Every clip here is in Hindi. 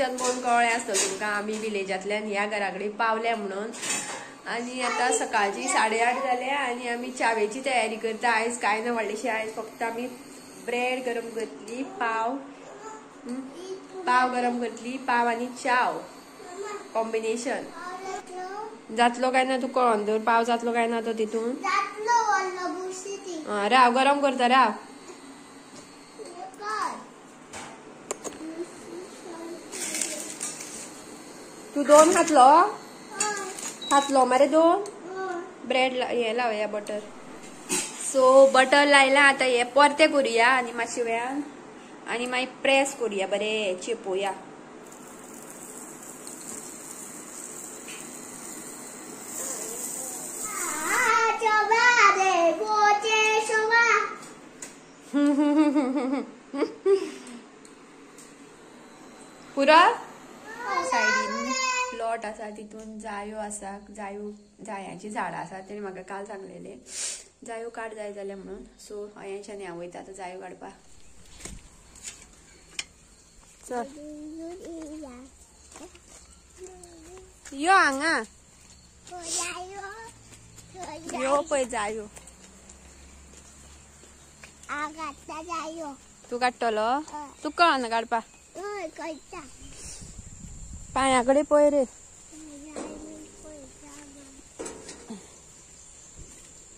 लोकेशन कोण कळ्ळें आसतलें तुमकां आमी विलेजांतल्यान ह्या घरा कडेन पावल्या म्हणून आनी आतां सकाळची 8:30 जाल्या आनी आमी चावेची तयारी करता आयज कांय ना व्हडलेशें आयज फक्त आमी ब्रेड गरम करतली पाव गरम करतली पाव आनी चाव कॉम्बिनेशन जातलो काय ना तू कळोन दवर पाव जातलो काय ना तो तितून राव गरम करता राव तू 2 खातलो मरे 2 ब्रेड हे लावया बटर सो बटर लायला आता हे परते करूया आनी मातशे वेळान आनी मागीर प्रेस करूया बरे चेपोया पुरा सायडीन प्लॉट आसा तितून जायो आसा जायांची झाडां आसा तेणे म्हाका काल सांगलेले जायो काड जाय जाल्यार म्हणून सो हांवेंच्यान हांव वयता आतां जायो काडपाक चल यो हांगा यो पळय जायो तू काडटलो तू कळना काडपा पांया कडेन पळय रे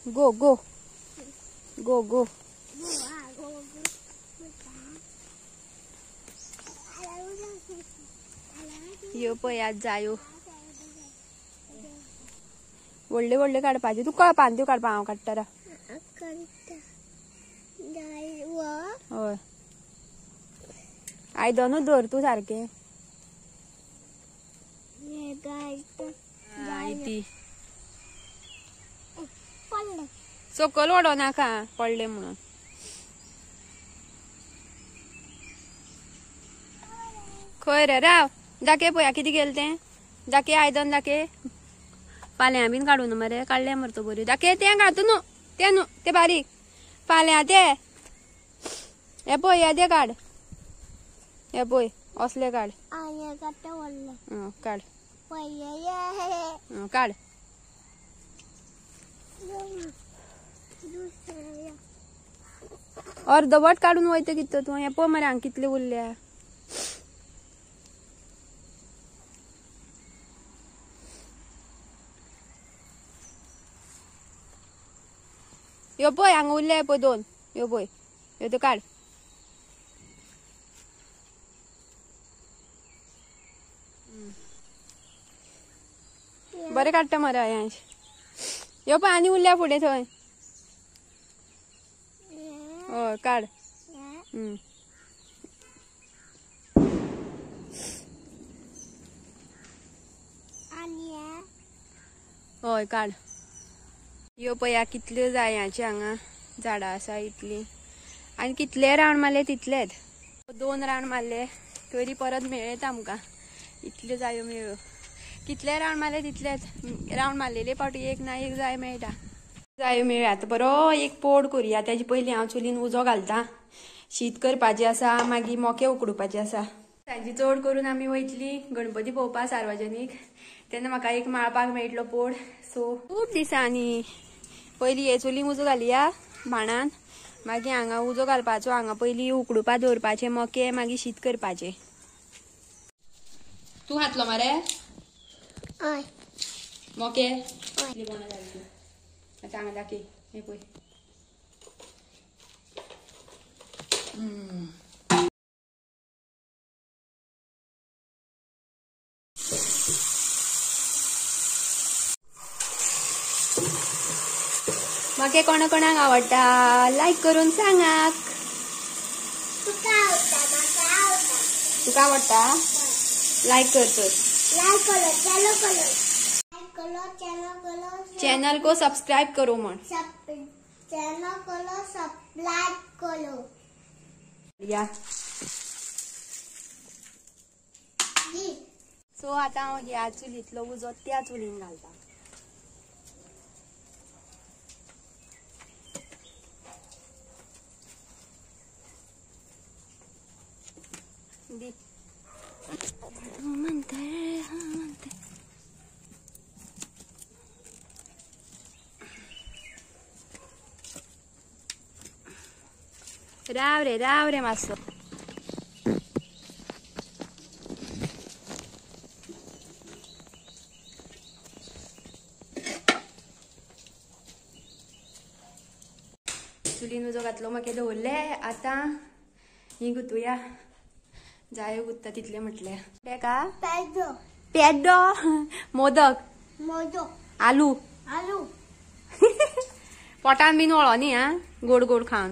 गो गो गो गो यो पळय आज जायो व्हडले व्हडले काडपाचे तू कळपान त्यो काडपा हांव काडटा रा हय आयदनूच धर तू सारकें ती सकल ओडो नाका पडले म्हणून खंय रे राव दाखय पळया कितें केलें तें दाखय आयदन दाखय फाल्यां बीन काडून मरे काडले मरतो बरी दाखय तें घातू न्हू तें बारीक फाल्यां तें हे पळय हे दे काड हे पळय असले काड काड काड अर्धवट काडून वयता कितें तूं हे पळय मरे हांगा कितले उरल्या यो पळय हांगा उरल्या पळय 2 यो पळय यो तो काड बरें काडटा मरे हांवें यो पळय आनी उरल्या फुडें थंय हय काड हय काड यो पळया कितल्यो जायांची हांगा झाडां आसा इतली आनी कितले राउंड मारले तितलेच 2 राउंड मारले तरी परत मेळ्ळेत आमकां इतल्यो जायो मेळ्ळ्यो कितले राउंड मारले तितलेच राउंड मारलेले फावटी एक ना एक जाय मेळटा जायो मेळ्ळ्या आतां बरो एक पोड करुया तेजे पयलीं हांव चुलीन उजो घालता शीत करपाचें आसा मागीर मोके उकडोवपाचे आसा सांजी चड करून आमी वयतली गणपती पळोवपा सार्वजनीक तेन्ना म्हाका एक माळपाक मेळटलो पोड सो खूब दिसांनी पयलीं हे चुलीन उजो घालया भाणान मागीर हांगा उजो घालपाचो हांगा पयलीं उकडोवपा दवरपाचे मोके मागीर शीत करपाचे तूं घातलो मरे हय मोके हांगा दाखय हे पळय म्हाका कोणाक आवडटा लायक करून सांगाक तुका आवडटा लायक कर चैनल को सब्सक्राइब करो मन चैनल को सब्सक्राइब करो या सो आता हांव ह्या चुलीतलो उजो त्या चुलीन घालता दी राव रे मातसो. चुलीन उजो घातलो मागीर दवरले. आता ही गुतुया जायो गुत्ता तितले म्हटले. ते का पेडो पेड्डो मोदक मोदो आलू आलू पोटान बीन वळो न्ही हा गोड गोड खावन.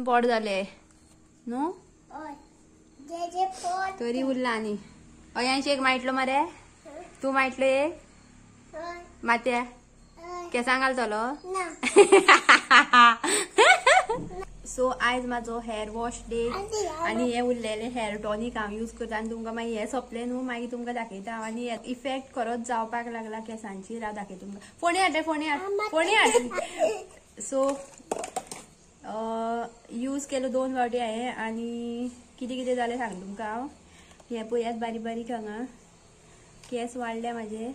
पोट जाले न्हू ओय जे जे पोट तरी उरला आनी. अयांशी एक मायटलो मरे तू मायटलो एक ओय मात्या ओय केसां घालतलो. ना सो आयज म्हाजो हेअर वॉश डे आनी हे उरलेले हेअर टॉनिक हांव यूज करता आनी तुमकां मागीर हे सोंपले न्हू मागीर तुमकां दाखयता आनी इफेक्ट खरोच जावपाक लागला केसांची. राव दाखय तुमकां. फोणी हाड. सो यूज केलो 2 फावटी हांवें आनी कितें कितें जालें सांग तुमकां हांव. हे पळयात बारीक बारीक हांगा केस वाडले म्हाजे.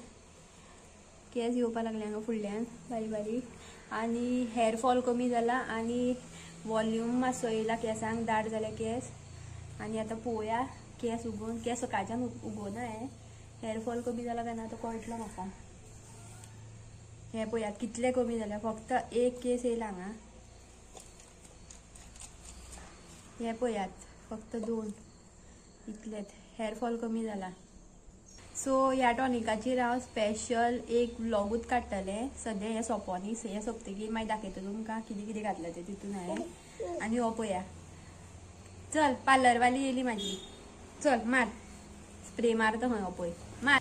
केस येवपाक लागले हांगा फुडल्यान बारीक बारीक आनी हेअर फॉल कमी जाला आनी वॉल्यूम मातसो येयला केसांक. दाट जाले केस आनी आतां पळोवया केस उगोवन. केस सकाळच्यान उगोवना हे. हेअर फॉल कमी जाला काय ना तो कळटलो म्हाका. हे पळयात कितले कमी जाले. फक्त एक केस येयला हांगा. हे पळयात फक्त 2 इतलेच. हेअर फॉल कमी जाला. सो ह्या टॉनिकाचेर हांव स्पेशल एक व्लॉगूच काडटले. सद्या हे सोंपोनी. हे सोंपतकीर मागीर दाखयता तुमकां कितें कितें घातलें तें तितून हांवें. आनी हो पळया. चल पार्लरवाली येयली म्हाजी. चल मार स्प्रे मारता खंय हो पळय मार.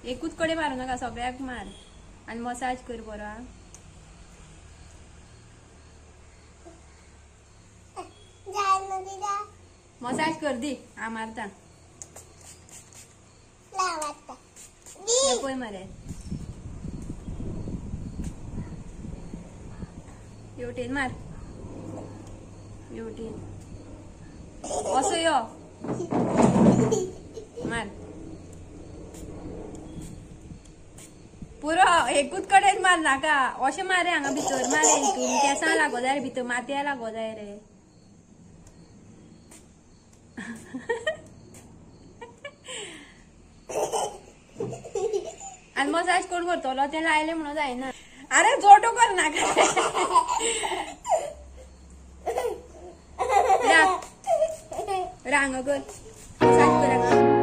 एकूच कडेन मारूं नाका सगळ्याक मार आनी मसाज कर बरो हा. मसाज कर दी हांव मारता. लावाता हे पळय मरे हेवटेन मार. हेवटेन असो यो मार. पुरो एकूच कडेन मार नाका. अशें मारे हांगा भितर मारे. हितून केसां लागो जाय भितर माथ्या लागो जाय रे. आनी मसाज कोण करतलो ते लायले म्हणून जायना. अरे जोटो कर नाका. रांग कर मसाज कर हांगा.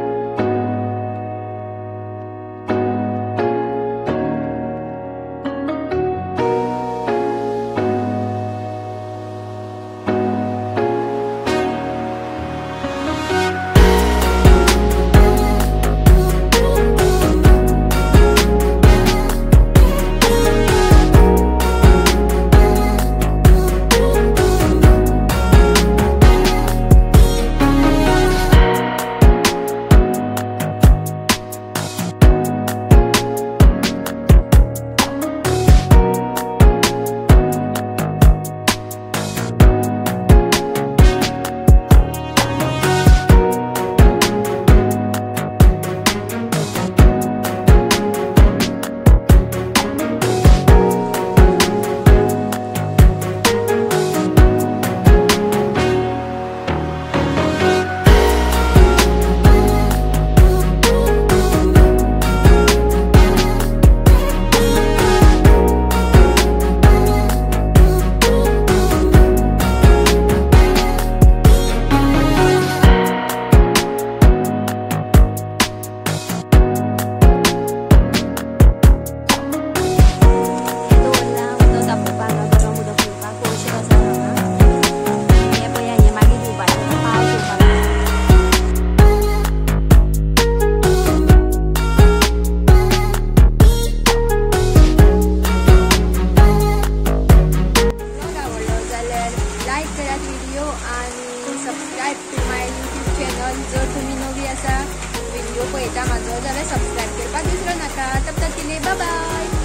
आवडटा म्हाजो जाल्यार सबस्क्राईब करपाक विसरू नाका. तब तक के लिए बाय बाय.